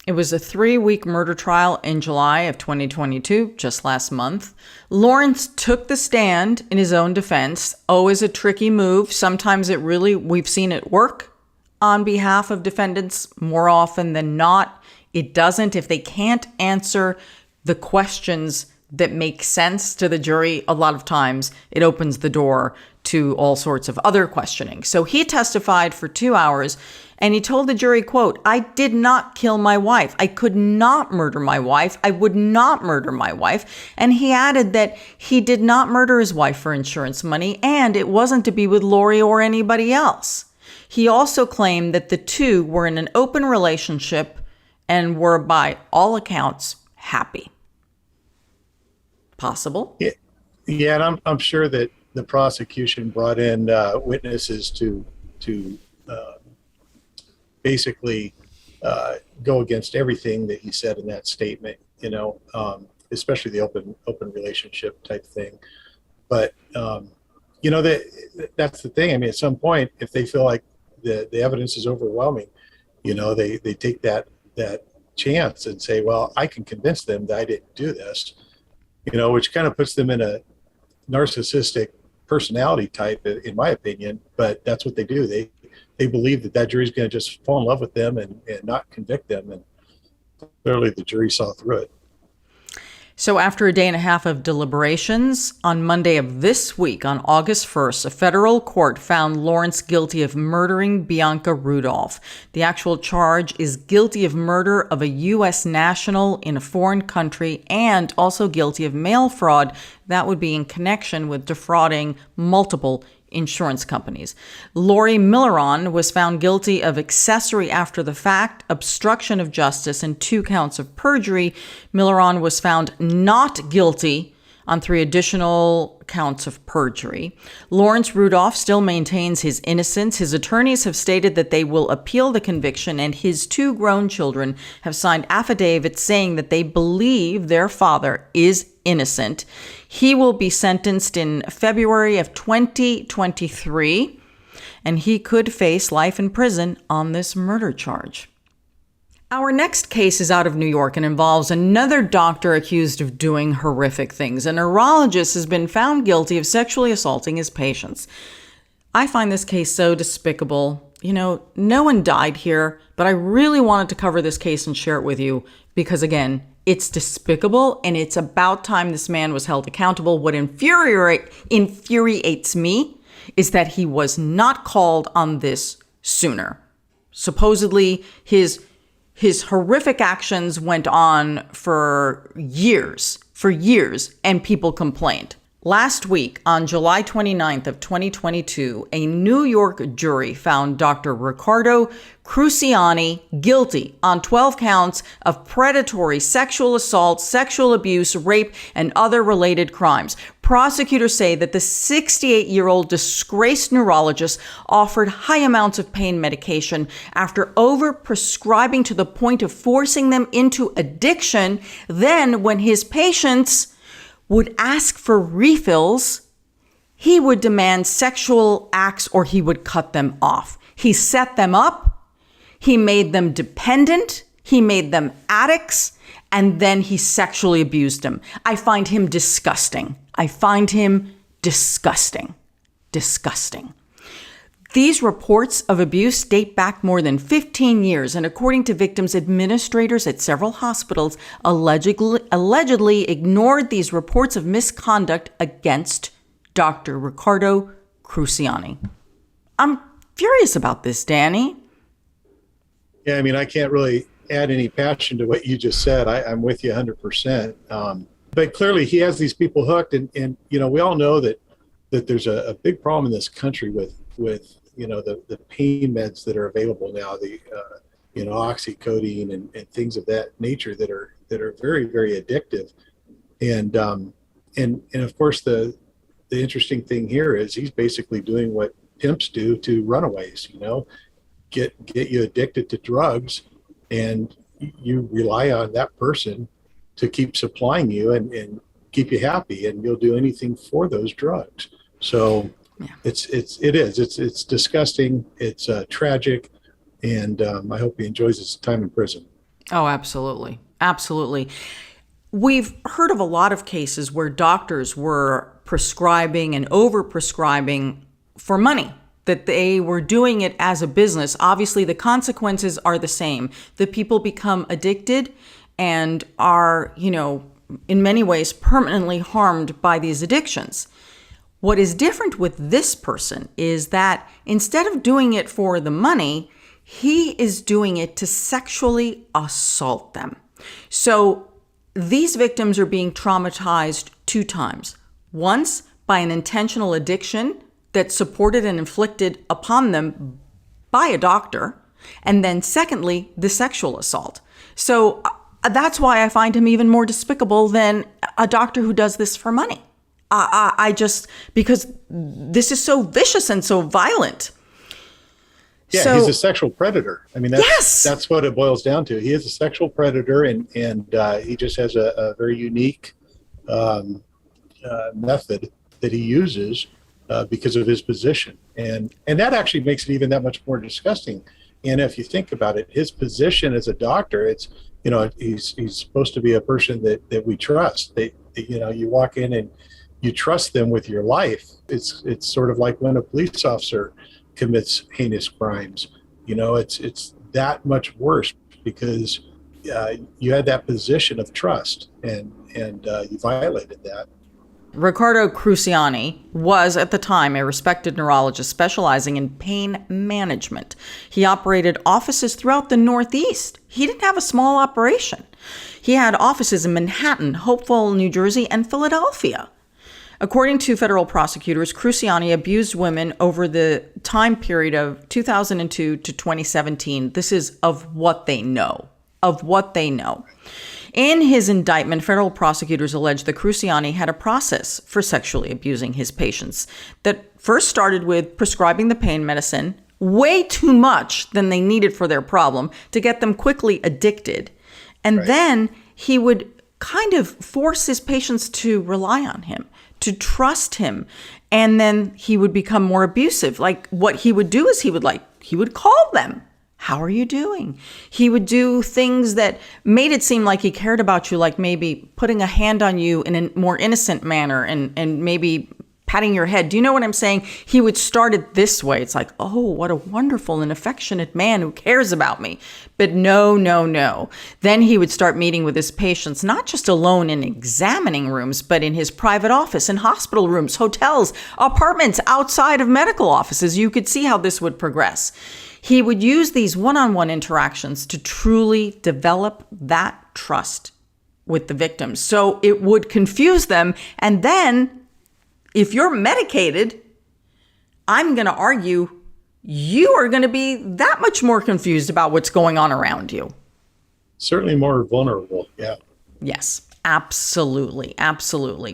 It was a 3-week murder trial in July of 2022, just last month. Lawrence took the stand in his own defense. Always a tricky move. Sometimes we've seen it work on behalf of defendants. More often than not, it doesn't. If they can't answer the questions that make sense to the jury, a lot of times it opens the door to all sorts of other questioning. So he testified for 2 hours and he told the jury, quote, "I did not kill my wife. I could not murder my wife. I would not murder my wife." And he added that he did not murder his wife for insurance money and it wasn't to be with Lori or anybody else. He also claimed that the two were in an open relationship and were by all accounts happy. Possible. Yeah, and I'm sure that the prosecution brought in witnesses to basically go against everything that he said in that statement. Especially the open relationship type thing. But that's the thing. I mean, at some point, if they feel like the evidence is overwhelming, they take that chance and say, well, I can convince them that I didn't do this. Which kind of puts them in a narcissistic personality type, in my opinion. But that's what they do. They believe that jury's going to just fall in love with them and not convict them. And clearly the jury saw through it. So after a day and a half of deliberations, on Monday of this week, on August 1st, a federal court found Lawrence guilty of murdering Bianca Rudolph. The actual charge is guilty of murder of a U.S. national in a foreign country and also guilty of mail fraud. That would be in connection with defrauding multiple insurance companies. Lori Milleron was found guilty of accessory after the fact, obstruction of justice, and 2 counts of perjury. Milleron was found not guilty on 3 additional counts of perjury. Lawrence Rudolph still maintains his innocence. His attorneys have stated that they will appeal the conviction, and his 2 grown children have signed affidavits saying that they believe their father is innocent. He will be sentenced in February of 2023, and he could face life in prison on this murder charge. Our next case is out of New York and involves another doctor accused of doing horrific things. A neurologist has been found guilty of sexually assaulting his patients. I find this case so despicable. No one died here, but I really wanted to cover this case and share it with you because, again, it's despicable and it's about time this man was held accountable. What infuriates me is that he was not called on this sooner. Supposedly, his horrific actions went on for years, and people complained. Last week, on July 29th of 2022, a New York jury found Dr. Riccardo Cruciani guilty on 12 counts of predatory sexual assault, sexual abuse, rape, and other related crimes. Prosecutors say that the 68-year-old disgraced neurologist offered high amounts of pain medication after overprescribing to the point of forcing them into addiction. Then, when his patients would ask for refills, he would demand sexual acts or he would cut them off. He set them up, he made them dependent, he made them addicts, and then he sexually abused them. I find him disgusting. Disgusting. These reports of abuse date back more than 15 years, and according to victims, administrators at several hospitals allegedly ignored these reports of misconduct against Dr. Riccardo Cruciani. I'm furious about this, Danny. Yeah, I can't really add any passion to what you just said. I'm with you 100%. But clearly he has these people hooked, and we all know that there's a big problem in this country with the pain meds that are available now, the oxycodone and things of that nature that are very, very addictive. And of course the interesting thing here is he's basically doing what pimps do to runaways, get you addicted to drugs, and you rely on that person to keep supplying you and keep you happy, and you'll do anything for those drugs. So yeah. It's disgusting. It's tragic, and I hope he enjoys his time in prison. Oh, absolutely. We've heard of a lot of cases where doctors were prescribing and overprescribing for money, that they were doing it as a business. Obviously, the consequences are the same. The people become addicted and are, in many ways permanently harmed by these addictions. What is different with this person is that instead of doing it for the money, he is doing it to sexually assault them. So these victims are being traumatized 2 times. Once by an intentional addiction that's supported and inflicted upon them by a doctor, and then secondly, the sexual assault. So that's why I find him even more despicable than a doctor who does this for money. Because this is so vicious and so violent. Yeah, so, he's a sexual predator. That's what it boils down to. He is a sexual predator, and he just has a very unique method that he uses because of his position. And that actually makes it even that much more disgusting. And if you think about it, his position as a doctor, he's supposed to be a person that we trust. You walk in and you trust them with your life. It's sort of like when a police officer commits heinous crimes. It's that much worse because you had that position of trust and you violated that. Riccardo Cruciani was, at the time, a respected neurologist specializing in pain management. He operated offices throughout the Northeast. He didn't have a small operation. He had offices in Manhattan, Hopewell, New Jersey, and Philadelphia. According to federal prosecutors, Cruciani abused women over the time period of 2002 to 2017. This is of what they know. In his indictment, federal prosecutors allege that Cruciani had a process for sexually abusing his patients that first started with prescribing the pain medicine way too much than they needed for their problem to get them quickly addicted. And then he would kind of force his patients to rely on him, to trust him. And then he would become more abusive. Like what he would do is he would call them How are you doing? He would do things that made it seem like he cared about you, like maybe putting a hand on you in a more innocent manner and maybe patting your head. Do you know what I'm saying? He would start it this way. It's like, oh, what a wonderful and affectionate man who cares about me. But no. Then he would start meeting with his patients, not just alone in examining rooms, but in his private office, in hospital rooms, hotels, apartments outside of medical offices. You could see how this would progress. He would use these one-on-one interactions to truly develop that trust with the victims. So it would confuse them. And then if you're medicated, I'm going to argue you are going to be that much more confused about what's going on around you. Certainly more vulnerable. Yeah. Yes, absolutely.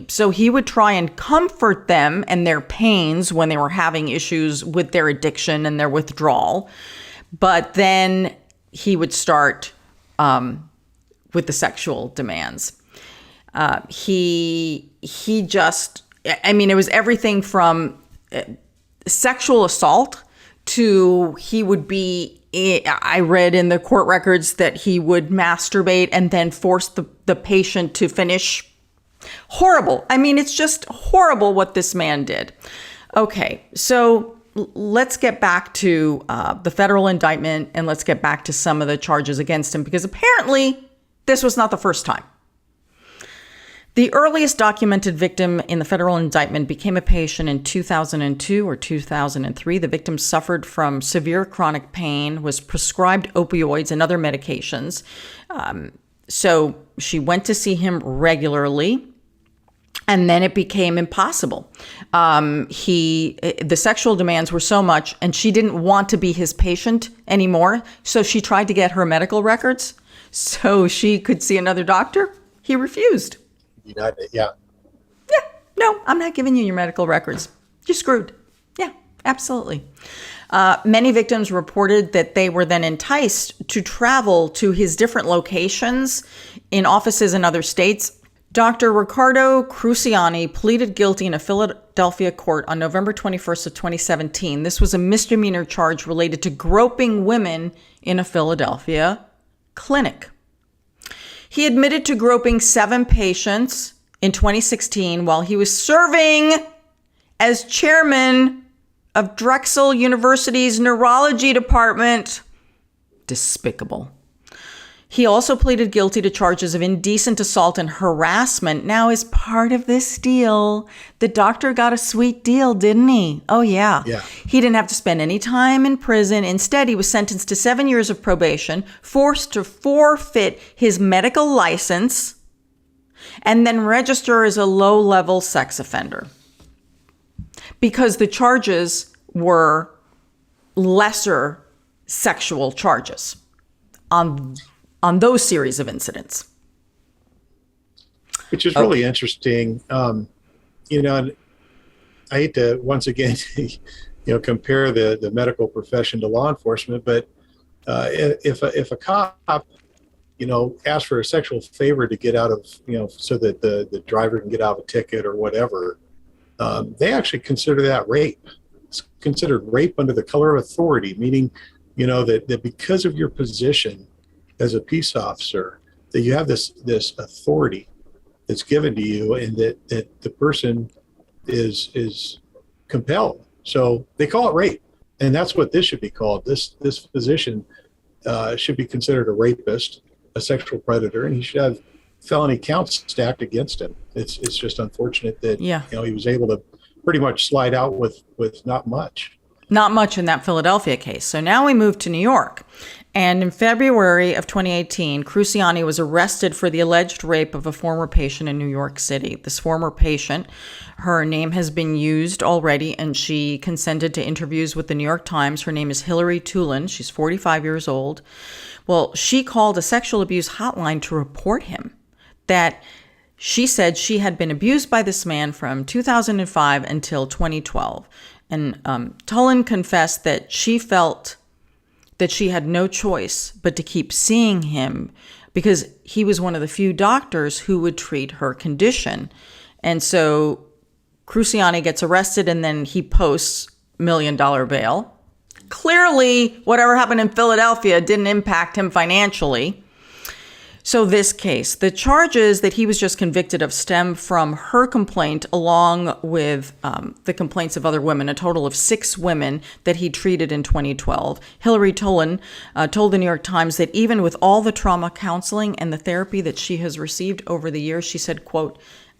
So he would try and comfort them and their pains when they were having issues with their addiction and their withdrawal. But then he would start with the sexual demands. It was everything from sexual assault to he would be, I read in the court records that he would masturbate and then force the patient to finish. Horrible. It's just horrible what this man did. Okay, so let's get back to the federal indictment and let's get back to some of the charges against him, because apparently this was not the first time. The earliest documented victim in the federal indictment became a patient in 2002 or 2003. The victim suffered from severe chronic pain, was prescribed opioids and other medications. So she went to see him regularly, and then it became impossible. The sexual demands were so much, and she didn't want to be his patient anymore. So she tried to get her medical records so she could see another doctor. He refused. Yeah. No, I'm not giving you your medical records. You're screwed. Yeah, absolutely. Many victims reported that they were then enticed to travel to his different locations in offices in other states. Dr. Riccardo Cruciani pleaded guilty in a Philadelphia court on November 21st of 2017. This was a misdemeanor charge related to groping women in a Philadelphia clinic. He admitted to groping 7 patients in 2016 while he was serving as chairman of Drexel University's neurology department. Despicable. He also pleaded guilty to charges of indecent assault and harassment. Now, as part of this deal, the doctor got a sweet deal, didn't he? Oh, yeah. He didn't have to spend any time in prison. Instead, he was sentenced to 7 years of probation, forced to forfeit his medical license, and then register as a low-level sex offender, because the charges were lesser sexual charges on those series of incidents. Which is really interesting. And I hate to once again, compare the medical profession to law enforcement, but if a cop, asks for a sexual favor to get out of, so that the driver can get out of a ticket or whatever, they actually consider that rape. It's considered rape under the color of authority, meaning, that because of your position as a peace officer, that you have this authority that's given to you, and that the person is compelled. So they call it rape, and that's what this should be called. This physician should be considered a rapist, a sexual predator, and he should have felony counts stacked against him. It's just unfortunate that he was able to pretty much slide out with not much. Not much in that Philadelphia case. So now we move to New York. And in February of 2018, Cruciani was arrested for the alleged rape of a former patient in New York City. This former patient, her name has been used already, and she consented to interviews with the New York Times. Her name is Hillary Tulin. She's 45 years old. Well, she called a sexual abuse hotline to report him, that she said she had been abused by this man from 2005 until 2012. And Tulin confessed that she felt that she had no choice but to keep seeing him because he was one of the few doctors who would treat her condition. And so Cruciani gets arrested, and then he posts $1 million bail. Clearly, whatever happened in Philadelphia didn't impact him financially. So this case, the charges that he was just convicted of stem from her complaint along with the complaints of other women, a total of 6 women that he treated in 2012. Hillary Tolan told the New York Times that even with all the trauma counseling and the therapy that she has received over the years, she said, quote,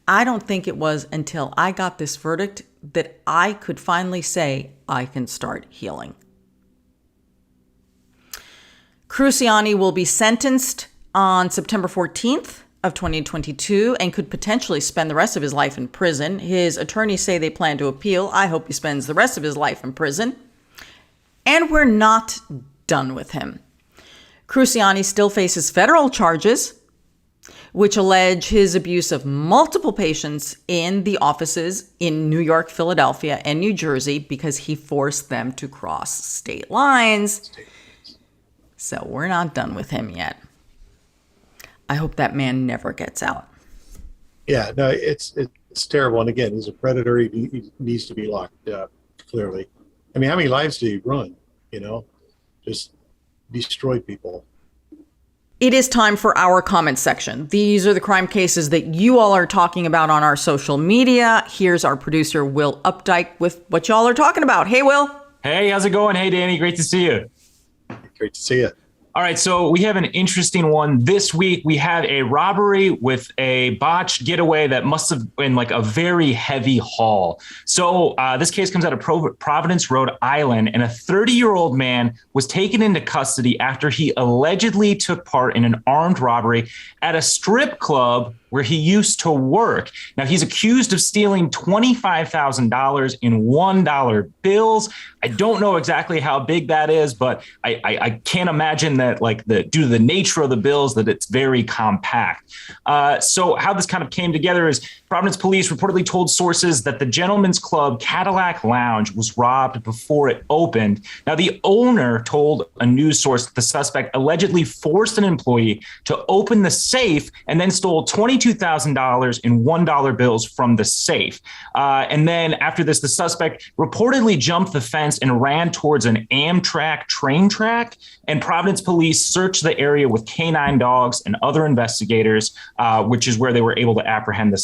"I don't think it was until I got this verdict that I could finally say I can start healing." Cruciani will be sentenced on September 14th of 2022 and could potentially spend the rest of his life in prison. His attorneys say they plan to appeal. I hope he spends the rest of his life in prison. And we're not done with him. Cruciani still faces federal charges, which allege his abuse of multiple patients in the offices in New York, Philadelphia, and New Jersey because he forced them to cross state lines. So we're not done with him yet. I hope that man never gets out. Yeah, no, it's terrible. And again, he's a predator. He needs to be locked up, clearly. I mean, how many lives did he run? Just destroyed people. It is time for our comment section. These are the crime cases that you all are talking about on our social media. Here's our producer, Will Updike, with what y'all are talking about. Hey, Will. Hey, how's it going? Hey, Danny. Great to see you. Great to see you. All right, so we have an interesting one. This week, we had a robbery with a botched getaway that must have been like a very heavy haul. So this case comes out of Providence, Rhode Island, and a 30-year-old man was taken into custody after he allegedly took part in an armed robbery at a strip club where he used to work. Now, he's accused of stealing $25,000 in $1 bills. I don't know exactly how big that is, but I can't imagine that, due to the nature of the bills, that it's very compact. So how this kind of came together is Providence police reportedly told sources that the Gentlemen's Club Cadillac Lounge was robbed before it opened. Now, the owner told a news source that the suspect allegedly forced an employee to open the safe and then stole $22,000 in $1 bills from the safe. And then after this, the suspect reportedly jumped the fence and ran towards an Amtrak train track. And Providence police searched the area with canine dogs and other investigators, which is where they were able to apprehend the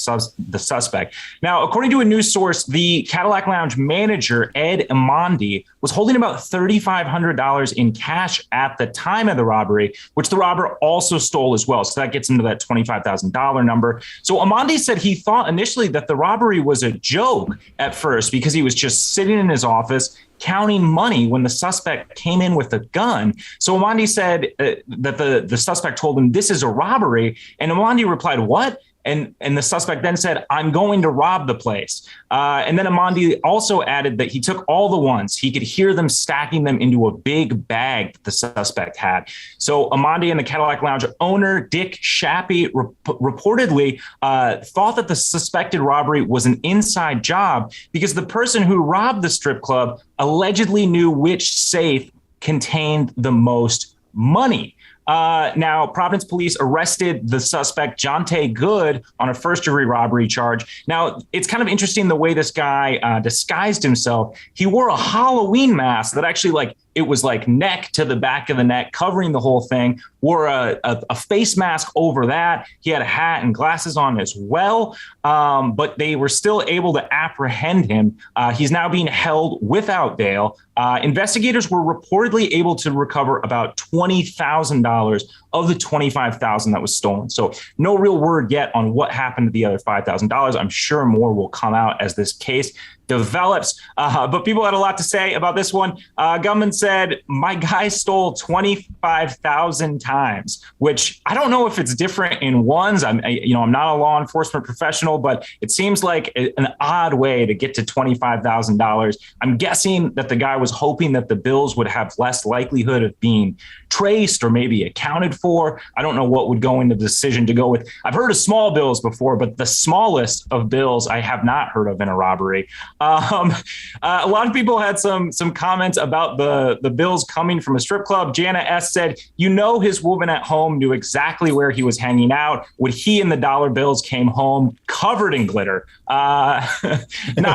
suspect. Now, according to a news source, the Cadillac Lounge manager, Ed Imondi, was holding about $3,500 in cash at the time of the robbery, which the robber also stole as well. So that gets into that $25,000 number. So Imondi said he thought initially that the robbery was a joke at first because he was just sitting in his office counting money when the suspect came in with a gun. So Imondi said that the suspect told him, "This is a robbery." And Imondi replied, "What?" And the suspect then said, "I'm going to rob the place." And then Imondi also added that he took all the ones. He could hear them stacking them into a big bag that the suspect had. So Imondi and the Cadillac Lounge owner, Dick Shappy, reportedly thought that the suspected robbery was an inside job because the person who robbed the strip club allegedly knew which safe contained the most money. Now, Providence police arrested the suspect, Jonte Good, on a first-degree robbery charge. Now, it's kind of interesting the way this guy disguised himself. He wore a Halloween mask that actually, it was neck to the back of the neck, covering the whole thing, wore a face mask over that. He had a hat and glasses on as well, but they were still able to apprehend him. He's now being held without bail. Investigators were reportedly able to recover about $20,000 of the $25,000 that was stolen. So no real word yet on what happened to the other $5,000. I'm sure more will come out as this case develops. But people had a lot to say about this one. Gunman said, "My guy stole 25,000 times," which I don't know if it's different in ones. I'm not a law enforcement professional, but it seems like an odd way to get to $25,000. I'm guessing that the guy was hoping that the bills would have less likelihood of being traced or maybe accounted for. I don't know what would go into the decision to go with. I've heard of small bills before, but the smallest of bills I have not heard of in a robbery. A lot of people had some comments about the bills coming from a strip club. Jana S. said, "You know his this woman at home knew exactly where he was hanging out. Would he and the dollar bills came home covered in glitter? Not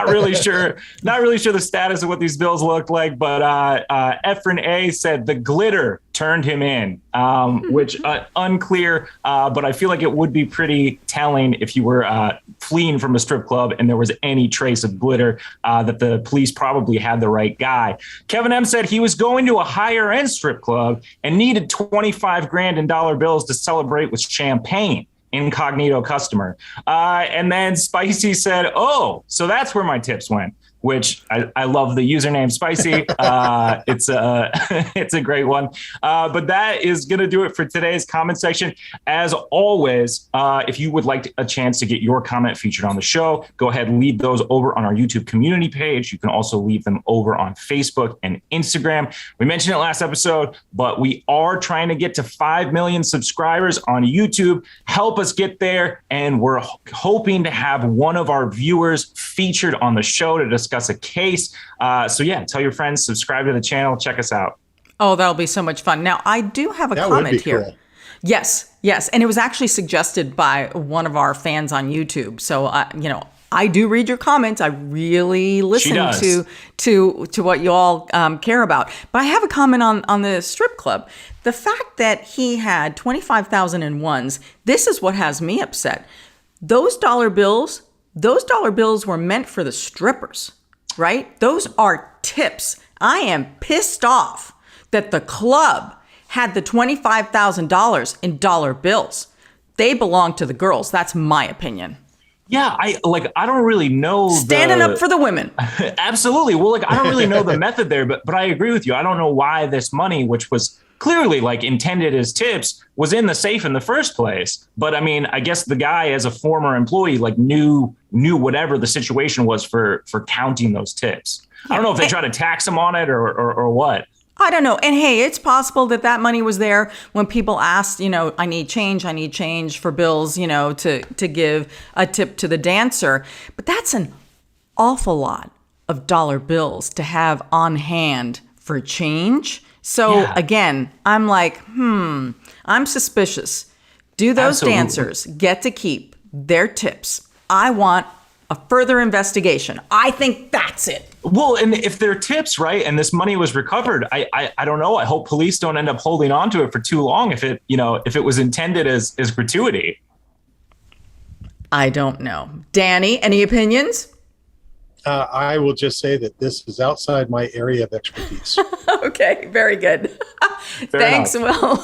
really sure. Not really sure the status of what these bills looked like, but Efren A said the glitter turned him in, which unclear, but I feel like it would be pretty telling if you were fleeing from a strip club and there was any trace of glitter, that the police probably had the right guy. Kevin M said he was going to a higher end strip club and needed 25 grand in dollar bills to celebrate with champagne. Incognito customer. And then Spicy said, oh, so that's where my tips went, which I love the username Spicy. It's a great one. But that is going to do it for today's comment section. As always, if you would like a chance to get your comment featured on the show, go ahead and leave those over on our YouTube community page. You can also leave them over on Facebook and Instagram. We mentioned it last episode, but we are trying to get to 5 million subscribers on YouTube. Help us get there. And we're hoping to have one of our viewers featured on the show to discuss a case. So yeah, tell your friends, subscribe to the channel, check us out. Oh, that'll be so much fun. Now, I do have a comment here. Cool. Yes. And it was actually suggested by one of our fans on YouTube. So, I do read your comments. I really listen to what you all care about. But I have a comment on the strip club. The fact that he had 25,000 in ones, this is what has me upset. Those dollar bills were meant for the strippers, right? Those are tips. I am pissed off that the club had the $25,000 in dollar bills. They belong to the girls. That's my opinion. Yeah, I don't really know. Standing up for the women. Absolutely. Well, I don't really know the method there, but I agree with you. I don't know why this money, which was clearly intended as tips, was in the safe in the first place. But I mean, I guess the guy as a former employee knew whatever the situation was for counting those tips. I don't know if they try to tax him on it or what. I don't know. And hey, it's possible that money was there when people asked, I need change for bills, to give a tip to the dancer. But that's an awful lot of dollar bills to have on hand for change. So again, I'm like, I'm suspicious. Do those dancers get to keep their tips? I want a further investigation. I think that's it. Well, and if they're tips, right, and this money was recovered, I don't know. I hope police don't end up holding on to it for too long if it was intended as gratuity. I don't know. Danny, any opinions? I will just say that this is outside my area of expertise. Okay, very good. Thanks, Will.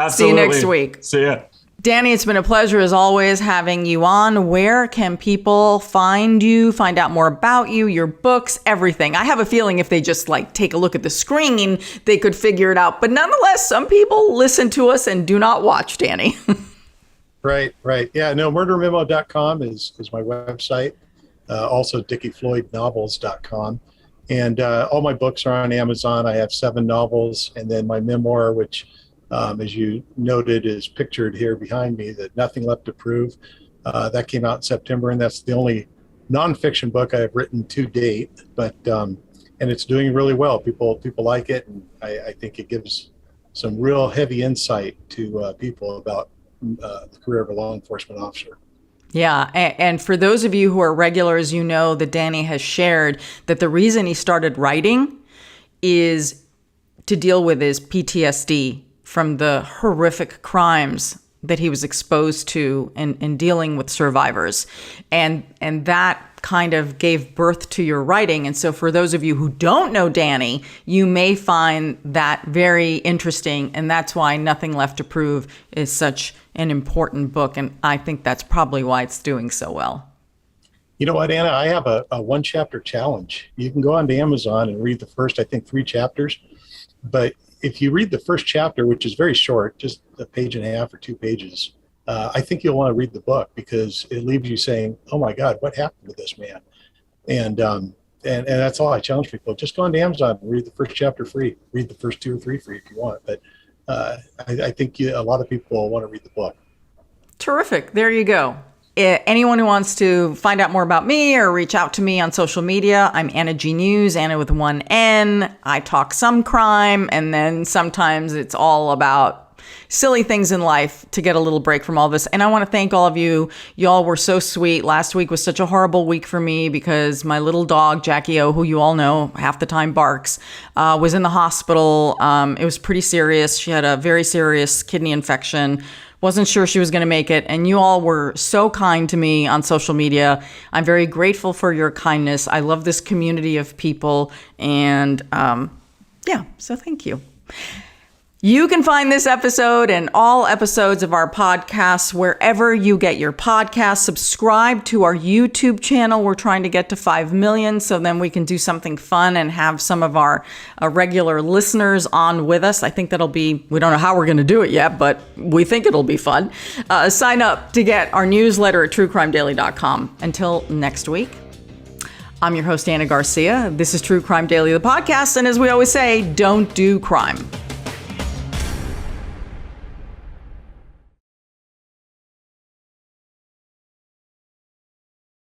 See you next week. See ya. Danny, it's been a pleasure as always having you on. Where can people find you, find out more about you, your books, everything? I have a feeling if they just take a look at the screen, they could figure it out. But nonetheless, some people listen to us and do not watch, Danny. Right. Yeah, no, murdermemo.com is my website. Also dickiefloydnovels.com. And all my books are on Amazon. I have 7 novels, and then my memoir, which as you noted, is pictured here behind me, that Nothing Left to Prove. That came out in September, and that's the only nonfiction book I have written to date. But and it's doing really well. People like it, and I think it gives some real heavy insight to people about the career of a law enforcement officer. Yeah, and for those of you who are regulars, you know that Danny has shared that the reason he started writing is to deal with his PTSD from the horrific crimes that he was exposed to in dealing with survivors. And that kind of gave birth to your writing. And so for those of you who don't know Danny, you may find that very interesting. And that's why Nothing Left to Prove is such an important book. And I think that's probably why it's doing so well. You know what, Anna? I have a 1-chapter challenge. You can go onto Amazon and read the first, 3 chapters. But if you read the first chapter, which is very short, just a page and a half or 2 pages, I think you'll want to read the book, because it leaves you saying, oh my God, what happened to this man? And that's all I challenge people. Just go onto Amazon and read the first chapter free. Read the first 2 or 3 free if you want. But I think a lot of people will want to read the book. Terrific. There you go. Anyone who wants to find out more about me or reach out to me on social media, I'm Anna G News, Anna with 1 N. I talk some crime, and then sometimes it's all about silly things in life to get a little break from all this. And I want to thank all of you. Y'all were so sweet. Last week was such a horrible week for me because my little dog, Jackie O, who you all know half the time barks, was in the hospital. It was pretty serious. She had a very serious kidney infection. Wasn't sure she was going to make it. And you all were so kind to me on social media. I'm very grateful for your kindness. I love this community of people. And so thank you. You can find this episode and all episodes of our podcasts wherever you get your podcasts. Subscribe to our YouTube channel. We're trying to get to 5 million, so then we can do something fun and have some of our regular listeners on with us. I think that'll be, we don't know how we're going to do it yet, but we think it'll be fun. Sign up to get our newsletter at truecrimedaily.com. Until next week, I'm your host, Ana Garcia. This is True Crime Daily, the podcast. And as we always say, don't do crime.